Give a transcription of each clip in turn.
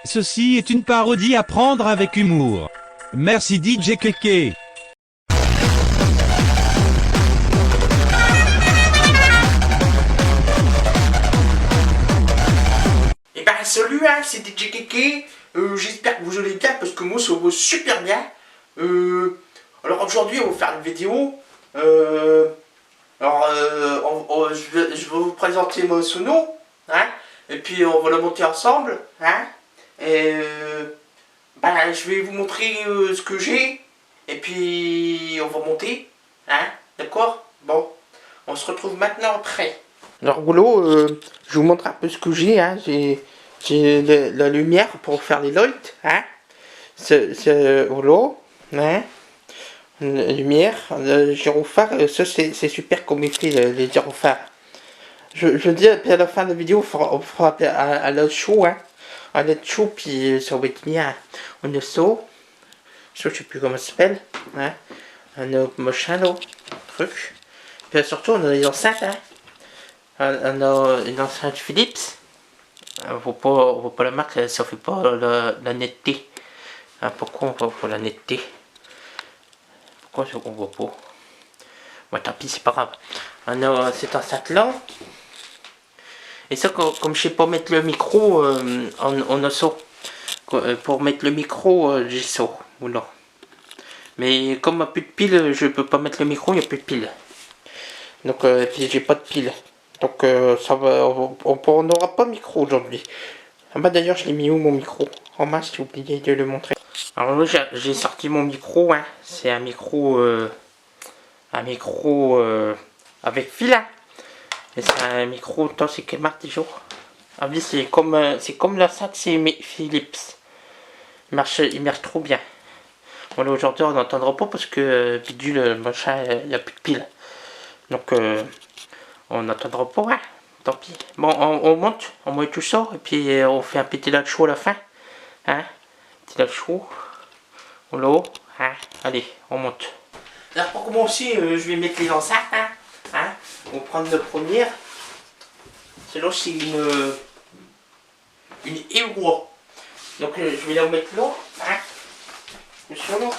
Ceci est une parodie à prendre avec humour. Merci DJ Keke. Et ben salut, hein, c'est DJ Keke. J'espère que vous allez bien parce que moi ça va super bien. Alors aujourd'hui on va faire une vidéo. Je vais vous présenter mon sono, hein, et puis on va la monter ensemble, hein, et je vais vous montrer ce que j'ai, et puis on va monter, hein, d'accord. Bon, on se retrouve maintenant après. Alors Rouleau, je vous montre un peu ce que j'ai, hein. J'ai la lumière pour faire les lights, hein. C'est Rouleau, hein. La lumière, le gyrophare, ça c'est super comme il fait les gyrophares. Je dis à la fin de la vidéo, on fera à la show, hein. À la show, puis ça va être bien. On a ça, je sais plus comment ça s'appelle, hein. On a machin là, truc. Puis surtout on a les enceintes, hein. On a une enceinte Philips. Faut pas la marque, ça fait pas la netteté. Hein, pourquoi on voit pas la netteté? Pourquoi on voit pas? Bon, tant pis, c'est pas grave. On a cette enceinte là. Et ça, comme je sais pas mettre le micro, on a ça. Pour mettre le micro, j'ai ça. Oula. Mais comme il n'y a plus de pile, je peux pas mettre le micro, il n'y a plus de pile. Donc, puis j'ai pas de pile. Donc, ça va, on n'aura pas de micro aujourd'hui. Ah bah d'ailleurs, je l'ai mis où mon micro? En masse, j'ai oublié de le montrer. Alors là, j'ai sorti mon micro, hein. C'est un micro avec fil, hein. Et c'est un micro, attends, c'est quelle marque déjà? Ah oui, c'est comme la sac, c'est Philips. Il marche trop bien. Bon là aujourd'hui on n'entendra pas parce que bidule machin, il n'y a plus de pile. Donc on n'entendra pas, hein. Tant pis. Bon, on monte tout ça et puis on fait un petit lac chaud à la fin. Hein? Petit lac chaud. Là, hein? Allez, on monte. Alors pour commencer, je vais mettre les enceintes, hein? Hein? On va prendre la première. Celle-là c'est une Euro. Donc je vais la mettre là, hein? Sur là.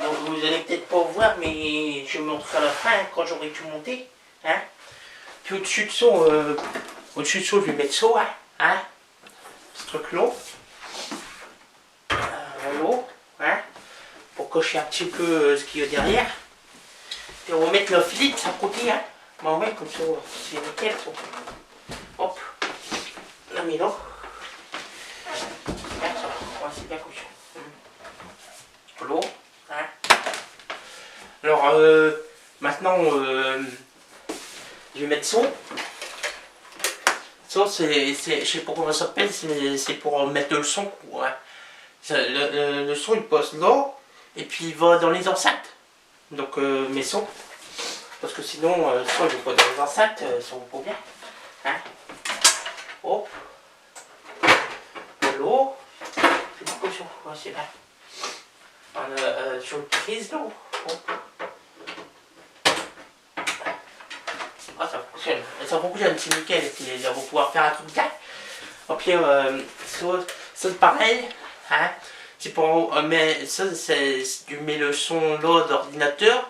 Donc vous allez peut-être pas voir, mais je montrerai à la fin, hein, quand j'aurai tout monté, hein? Puis au-dessus de ça, je vais mettre ça, hein? Hein? Ce truc-là. Là, hein? Pour cocher un petit peu ce qu'il y a derrière. Puis on va mettre le Philips à côté, hein? Bon, ouais, comme ça, c'est nickel, ça. Hop. On la met là. C'est bien comme ça. L'eau, hein. Alors maintenant je vais mettre ça. Ça c'est je sais pas comment ça s'appelle, c'est pour mettre le son, hein. Le son il passe là et puis il va dans les enceintes. Donc mes sons. Parce que sinon soit je vais pas dans les enceintes, ça va pas bien. Hein. Hop. L'eau. C'est beaucoup ça. Ouais, c'est là. On a sur le prise d'eau. Ah, ça fonctionne. Ça fonctionne, c'est nickel. On va pouvoir faire un truc bien. Et puis, ça c'est pareil. Hein? C'est pour. Mais ça, tu mets le son là d'ordinateur.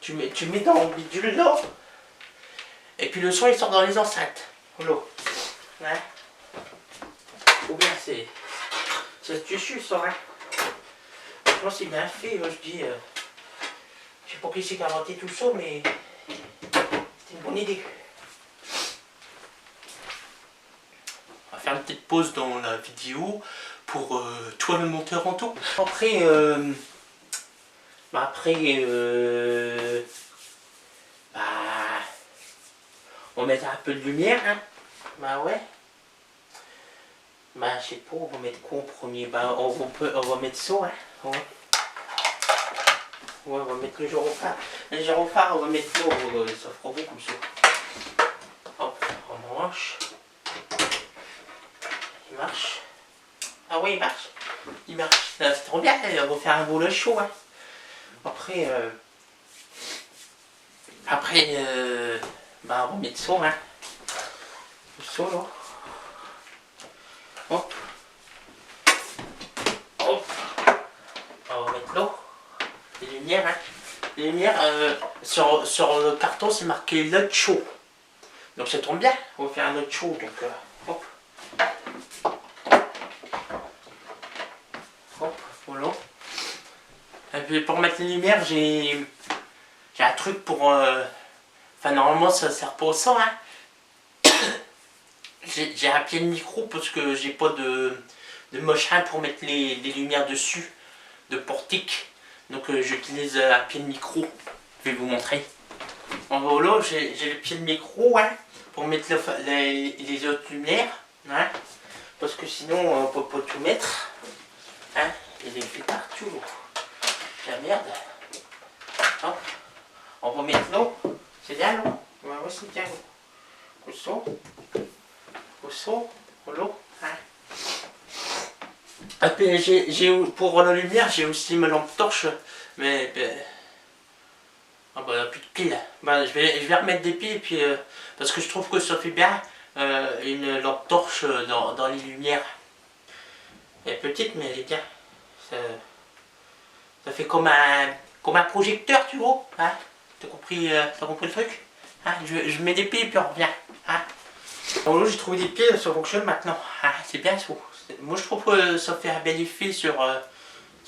Tu mets dans le bidule là. Et puis le son il sort dans les enceintes. L'eau. Hein? Ou bien c'est dessus ça, hein? C'est bien fait, je dis. Je sais pas qui c'est qui a inventé tout ça, mais c'est une bonne idée. On va faire une petite pause dans la vidéo pour toi le monteur en tout. Après, on va mettre un peu de lumière, hein. Bah ouais. Bah je sais pas, on va mettre quoi en premier? Bah on va mettre ça, hein. Ouais. Ouais, on va mettre le gyrophare. Le gyrophare, on va mettre là, ça fera beau comme ça. Hop, on branche. Il marche. Ah oui, il marche. Il marche. C'est trop bien, on va faire un boulot chaud, hein. Après, on va mettre ça, hein. Ça là. Hop. lumières. Hein. Les lumières, sur le carton, c'est marqué LED chaud. Donc ça tombe bien, on va faire un LED chaud. Donc, hop. Hop, voilà. Et puis pour mettre les lumières, j'ai un truc pour... Enfin, normalement, ça sert pas au sang, hein. J'ai un pied de micro parce que j'ai pas de machin pour mettre les lumières dessus, de portique. Donc j'utilise un pied de micro. Je vais vous montrer. En voilà, j'ai le pied de micro, hein, pour mettre les autres lumières. Hein, parce que sinon, on peut pas tout mettre. Hein, il est fait partout. La merde. Hop. On va mettre l'eau. C'est bien l'eau. Ouais, c'est bien l'eau. Au son, l'eau. Hein. Et puis pour la lumière, j'ai aussi ma lampe torche. Mais ah bah, il n'y a plus de piles. Bah, je vais remettre des piles. Puis, parce que je trouve que ça fait bien une lampe torche dans les lumières. Elle est petite, mais elle est bien. Ça fait comme un projecteur, tu vois. Hein, t'as compris le truc, hein, je mets des piles puis on revient. Hein. Bon, là j'ai trouvé des piles, ça fonctionne maintenant. Hein, c'est bien ça. Moi je trouve que ça fait un bel effet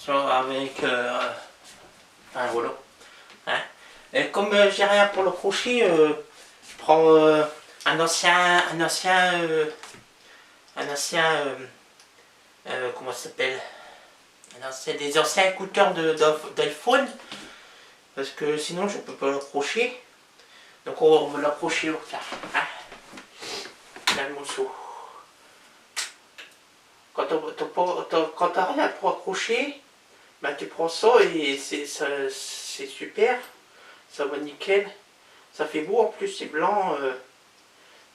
avec un voilà. Hein. Et comme j'ai rien pour le crochet, je prends un ancien comment ça s'appelle, des anciens écouteurs d'iPhone, parce que sinon je peux pas l'accrocher. Donc on va l'accrocher au cas. Hein. Là le morceau. Quand t'as rien pour accrocher, ben tu prends ça et c'est super. Ça va nickel. Ça fait beau en plus, c'est blanc.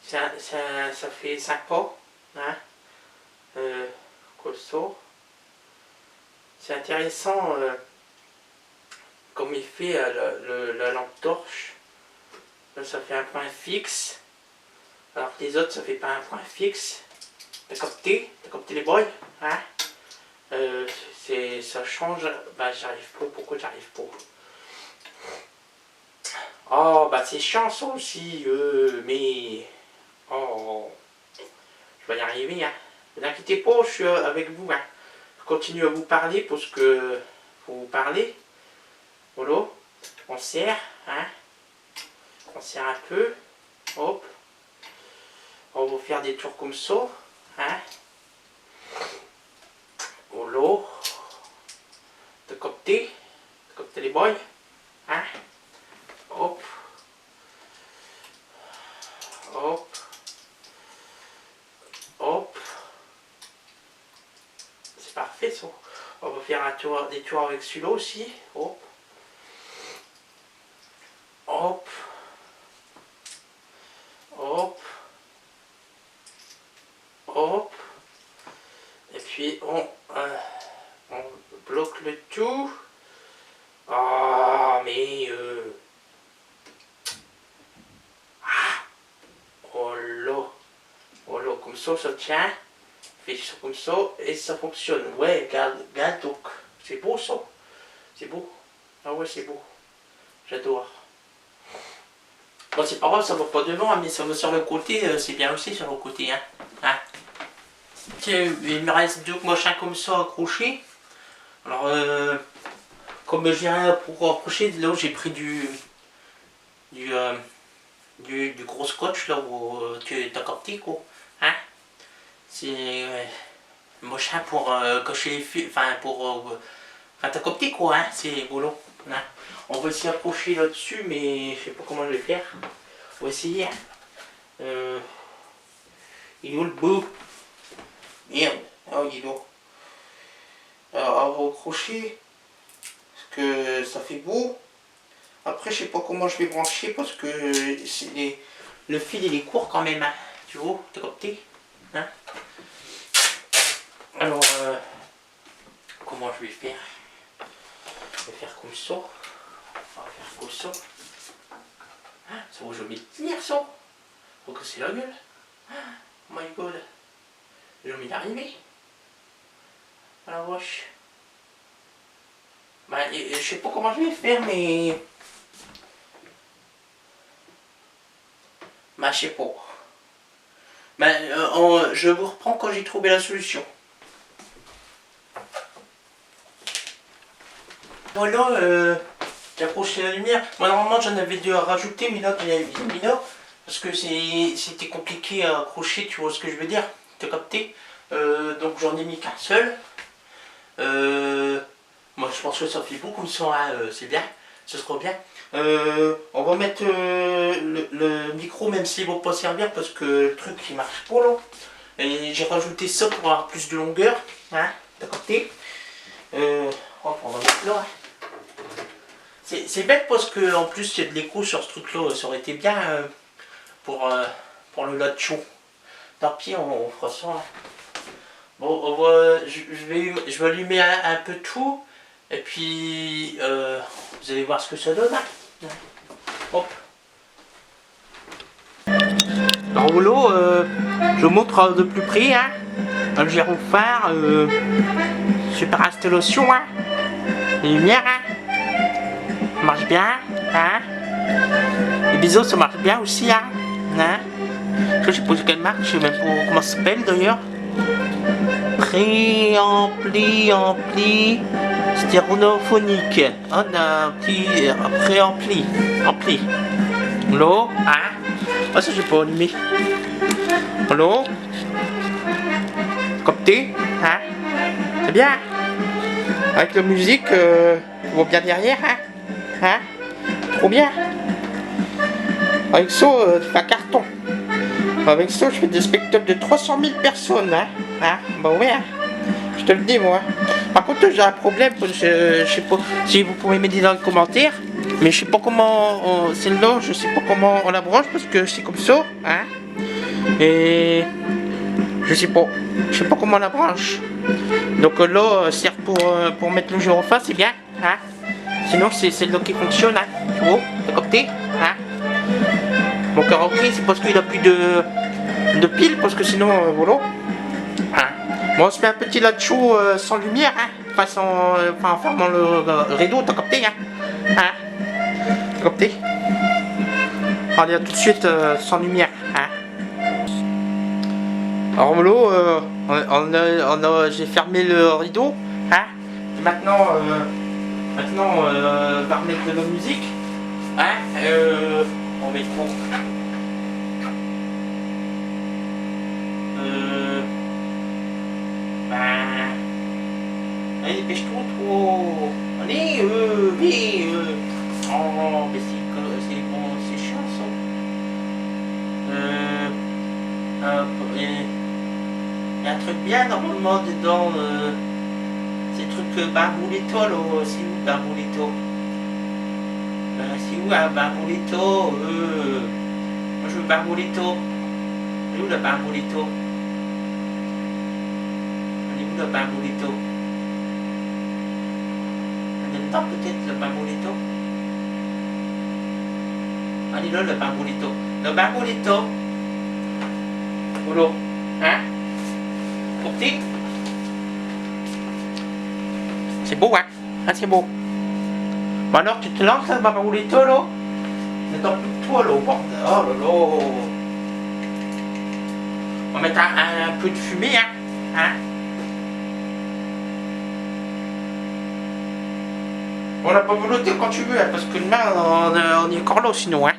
Ça fait sympa. Hein. Comme ça. C'est intéressant comme il fait la lampe torche. Là, ça fait un point fixe. Alors que les autres, ça fait pas un point fixe. T'as capté les boys, hein? Ça change. Bah j'arrive pas. Pourquoi j'arrive pas? Oh bah c'est chiant ça aussi. Mais oh, je vais y arriver. Hein. Ne vous inquiétez pas, je suis avec vous. Hein. Je continue à vous parler parce que faut vous parler. Voilà. On serre. Hein. On serre un peu. Hop. On va faire des tours comme ça. Hein. Voilà. T'as capté les boys. Hein. Hop. Hop. Hop. C'est parfait ça. On va faire des tours avec celui-là aussi. Hop. Hop. Hop. Hop. Et puis on bloque le tout. Ah mais oh là, comme ça tient. Fais ça comme ça et ça fonctionne. Ouais, regarde donc. C'est beau ça. C'est beau. Ah ouais, c'est beau. J'adore. Bon, c'est pas grave, ça va pas devant, mais ça va sur le côté, c'est bien aussi sur le côté. Hein. Hein. Il me reste deux machins comme ça accrochés. Alors, comme j'ai rien pour accrocher, là où j'ai pris du gros scotch, là où tu as capté, quoi. Hein. C'est machin pour cocher les fils, enfin pour... enfin, t'as capté, quoi, hein. C'est boulot. Hein. On va s'y accrocher là-dessus, mais je sais pas comment je vais faire. On va essayer. Il est où le bout? Merde. Oh, il est où? Alors, on va accrocher. Parce que ça fait beau. Après, je sais pas comment je vais brancher parce que le fil il est court quand même. Hein. Tu vois? T'as capté? Hein? Alors, comment je vais faire? Je vais faire comme ça. On va faire comme ça. Ça va jamais tenir ça. Faut que c'est la gueule. Oh my god. Je vais y arriver. À la roche. Bah, je sais pas comment je vais faire, mais... Bah, je sais pas. Bah, je vous reprends quand j'ai trouvé la solution. Voilà, j'ai accroché la lumière. Moi, normalement, j'en avais dû rajouter, mais là, il y a mis là. Parce que c'était compliqué à accrocher, tu vois ce que je veux dire? T'as capté? Donc, j'en ai mis qu'un seul. Moi, je pense que ça fait beau comme ça, hein, c'est bien. Ce sera bien. On va mettre le micro, même s'il ne va pas servir, parce que le truc, il marche pas, là. Et j'ai rajouté ça pour avoir plus de longueur. Hein? T'as capté? On va mettre là. C'est bête parce que en plus il y a de l'écho sur ce truc là, ça aurait été bien pour le lot chaud. Tant pis, on fera ça. Hein. Bon, je vais allumer un peu tout et puis vous allez voir ce que ça donne. Hein. Hop. Dans le rouleau, je vous montre de plus près. Hein. Un gyrophare, super installation. Hein. Les lumières. Hein. Ça marche bien, hein? Les biseaux, ça marche bien aussi, hein? Je sais pas quelle marque, je sais même pas comment ça s'appelle d'ailleurs. Préampli, stéréophonique. On a un petit préampli, ampli. L'eau, hein? Ah, ça j'ai pas allumé. L'eau. Capté, hein? C'est bien. Avec la musique, on voit bien derrière, hein? Hein? Trop bien. Avec ça, je fais un carton. Avec ça, je fais des spectacles de 300 000 personnes. Hein? Hein? Bah ouais, hein? Je te le dis, moi. Par contre, j'ai un problème. Je sais pas si vous pouvez m'aider dans les commentaires. Mais je sais pas comment... Celle-là, je sais pas comment on la branche parce que c'est comme ça. Hein? Et... Je sais pas. Je sais pas comment on la branche. Donc là, sert pour mettre le gyrophare, c'est bien. Hein? Sinon, c'est celle-là qui fonctionne, hein. Tu vois, t'as capté, hein. Mon karaoké, c'est parce qu'il a plus de piles, parce que sinon, voilà. Hein. Bon, on se met un petit là-dessous sans lumière, hein. Enfin, en fermant le rideau, t'as capté, hein. Hein. T'as capté. Allez, à tout de suite sans lumière, hein. Alors, là, j'ai fermé le rideau, hein. Et maintenant, on va remettre de la musique. Hein? On met trop. Allez, dépêche-toi, trop. Allez, mais. Oh, mais c'est bon, c'est chiant ça. Il y a un truc bien normalement dedans. C'est le truc Barboulito là, c'est où Barboulito? C'est où un Barboulito? Moi je veux Barboulito. C'est où le Barboulito? On est où le Barboulito? On est dedans peut-être le Barboulito? On est là le Barboulito. Le Barboulito. Voilà. Hein? Pour petit? C'est beau, hein? Ah, c'est beau. Bon alors, tu te lances, Barboulito, là? N'attends plus que toi, là, bordel. Oh là là. On va mettre un peu de fumée, hein? Hein? On n'a pas volonté quand tu veux, hein, parce que demain, on est encore là, sinon, hein?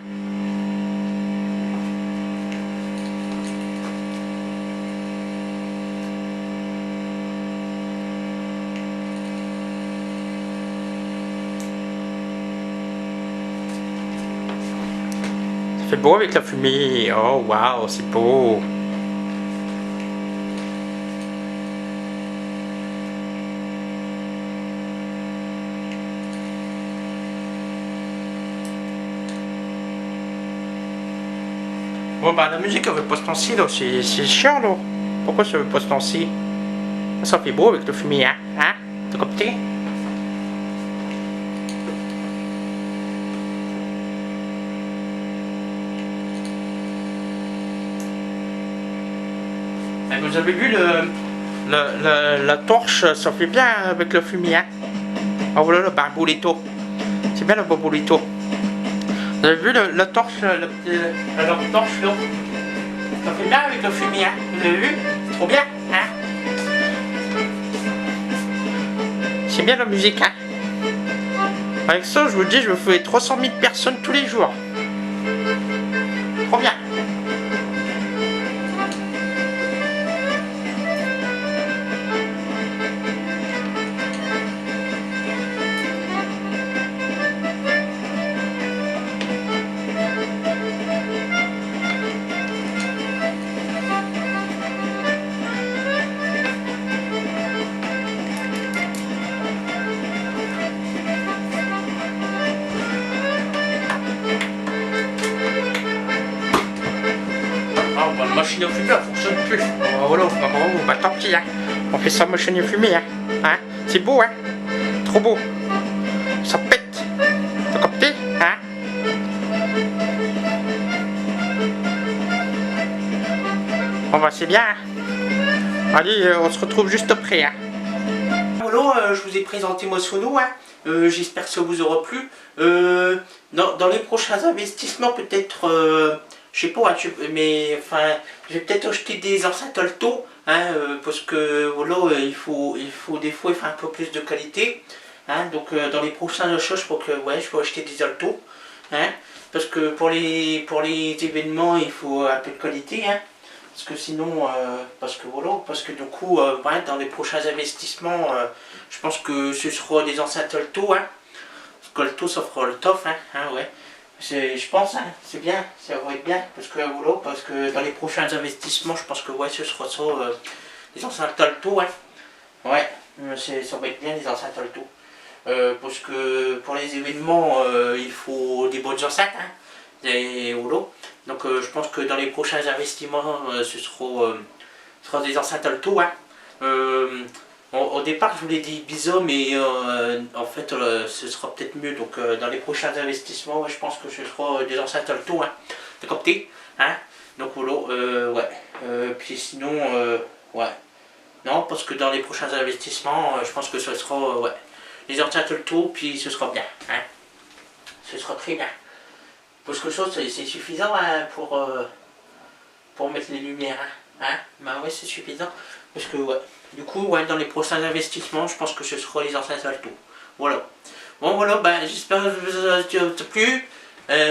C'est beau avec la fumée. Oh waouh, c'est beau. Bon bah la musique elle veut pas se lancer là, c'est chiant là. Pourquoi ça veut pas se lancer? Ça fait beau avec la fumée, hein? Hein? T'as capté? Vous avez vu la torche, ça fait bien avec la fumée, hein? Oh voilà le barboulito. C'est bien le barboulito. Vous avez vu la torche, la lampe torche là? Ça fait bien avec le fumier, hein? Vous avez vu? C'est trop bien, hein? C'est bien la musique, hein? Avec ça, je vous dis, je fais 300 000 personnes tous les jours. Trop bien. La machine à fumer, elle fonctionne plus. Voilà, bah tant pis, hein. On fait ça machine à fumer, hein. C'est beau, hein. Trop beau. Ça pète. T'as capté, hein? Bon bah c'est bien. Allez, on se retrouve juste après, hein. Voilà, je vous ai présenté mon sono, hein. J'espère que ça vous aura plu. Dans les prochains investissements, peut-être... je sais pas, mais enfin, je vais peut-être acheter des enceintes alto, hein, parce que voilà, il faut des fois faire un peu plus de qualité, hein, donc dans les prochains achats, je crois que ouais, je vais acheter des altos, hein, parce que pour les événements, il faut un peu de qualité, hein, parce que sinon, parce que du coup, ouais, dans les prochains investissements, je pense que ce sera des enceintes alto, hein, parce que alto, ça fera le top, hein, ouais. Je pense, hein, c'est bien, ça va être bien, parce que dans les prochains investissements, je pense que ouais, ce sera ça, les enceintes alto, hein. Ouais, ça va être bien les enceintes alto. Parce que pour les événements, il faut des bonnes enceintes, hein, des holo. Donc je pense que dans les prochains investissements, ce sera des enceintes alto, hein. Au départ, je voulais dire Bizo, mais en fait, ce sera peut-être mieux. Donc, dans les prochains investissements, ouais, je pense que ce sera des enceintes alto, hein. T'as capté, hein? Donc, voilà, ouais. Puis sinon, ouais. Non, parce que dans les prochains investissements, je pense que ce sera, ouais, les enceintes alto, puis ce sera bien, hein. Ce sera très bien. Parce que ça, c'est suffisant, hein, pour mettre les lumières, hein. Bah ouais, c'est suffisant. Parce que, ouais. Du coup, ouais, dans les prochains investissements, je pense que ce sera les enceintes alto. Voilà. Bon, voilà, ben, j'espère que ça vous a plu.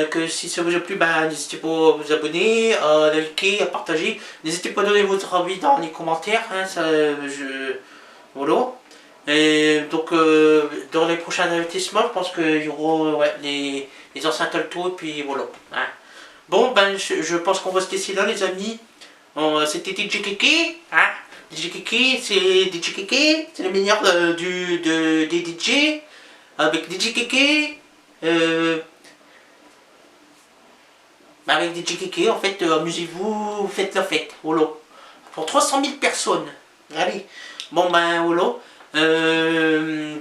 Que si ça vous a plu, ben, n'hésitez pas à vous abonner, à liker, à partager. N'hésitez pas à donner votre avis dans les commentaires. Hein, ça, voilà. Et donc, dans les prochains investissements, je pense qu'il y aura ouais, les enceintes alto, et puis voilà. Hein. Bon, ben, je pense qu'on va se laisser là, les amis. C'était DJ Kiki, hein. DJ Kiki, c'est le meilleur des DJ. Avec DJ Kiki, avec DJ Kiki, en fait, amusez-vous, faites la fête, voilà. Pour 300 000 personnes. Allez, bon ben voilà.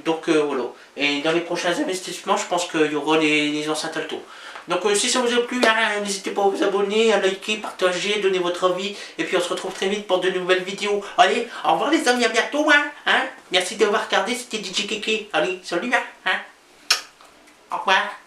Donc voilà. Et dans les prochains investissements, je pense qu'il y aura les enceintes alto. Donc si ça vous a plu, hein, n'hésitez pas à vous abonner, à liker, partager, donner votre avis. Et puis on se retrouve très vite pour de nouvelles vidéos. Allez, au revoir les amis, à bientôt. Hein. Merci d'avoir regardé, c'était DJ Kiki. Allez, salut. Au revoir.